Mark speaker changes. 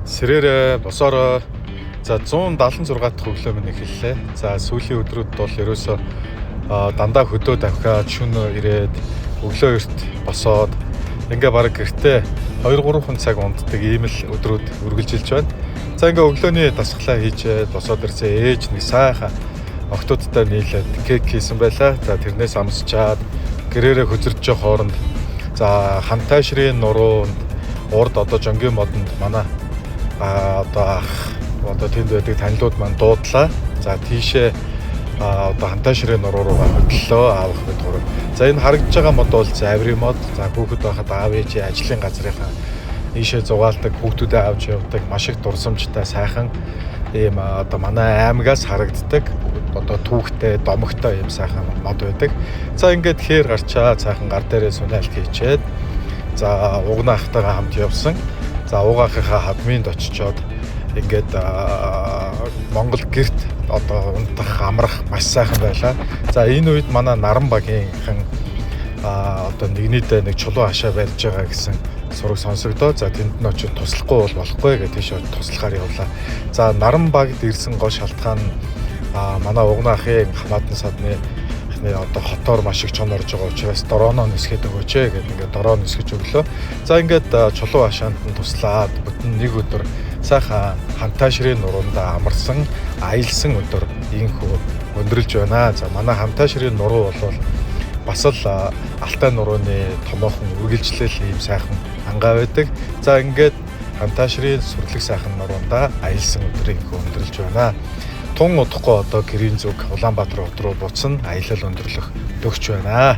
Speaker 1: Сэрээрээ босороо за 176 дахь өглөө минь эхэллээ. За сүүлийн өдрүүд бол ерөөсөө дандаа хөдөө давхиад шөнө ирээд өглөө эрт босоод ингээ бараг гэртээ 2-3 цаг унддаг ийм л өдрүүд үргэлжилж байна. За ингээ өглөөний дасгалаа хийж босоод ирсэн ээж нэг сайхан октодтой нийлээд кек хийсэн байлаа. За тэрнээс амсчаад гэрээрээ хөзөрж байгаа хооронд за хантайшрын нуруунд урд одоо жонгийн модонд манай одоо тэнд байдаг танилуд маань дуудлаа. За тийшээ одоо хантайшрын нуруу руугаа хөдлөө аавах мэт гурав. За энэ харагдж байгаа мод бол заврын мод. За хүүхэд байхад аав ээжийн ажлын газрынхаа ийшээ зугаалдаг хүүхдүүдэд авч явдаг маш их дурсамжтай сайхан ийм одоо манай аймагаас харагддаг одоо түүхтэй домогтой ийм сайхан мод байдаг. За ингээд хээр гарчаа цаахан гар дээрээ сунаалт хийчээд за угнаахтайгаа хамт явсан. За угаахынхаа хадминд очичоод ингээд Монгол гэрт одоо унтах амрах маш сайхан байлаа. За энэ үед манай Наран багийнхан одоо нэгнийдээ нэг чулуу хашаа барьж байгаа гэсэн сураг сонсогдоо. За тэнд нь очиж туслахгүй бол болохгүй гэж тийш туслахаар явлаа. За Наран багт ирсэн гол шалтгаан манай угнаахын хамаатан садны одоо хотоор маш их чонорж байгаа учраас дорооно нисгээд өгөөч гэдэг ингээд дороо нисгэж өглөө. За ингээд чулуу хашаанд нь туслаад бүтэн нэг өдөр сайхан хантайшрын нуруундаа амарсан аялсан өдөр ийхүү өндөрлж байна. За манай хантайшрын нуруу бол бас л алтай нурууны томоохон үргэлжлэл ийм сайхан ангаа байдаг. За ингээд хантайшрын сүрлэг сайхан нуруундаа аялсан өдрийг өндөрлж байна. Тун удахгүй одоо гэрийн зүг Улаанбаатар руу буцна аялал өндөрлөх төгч байна.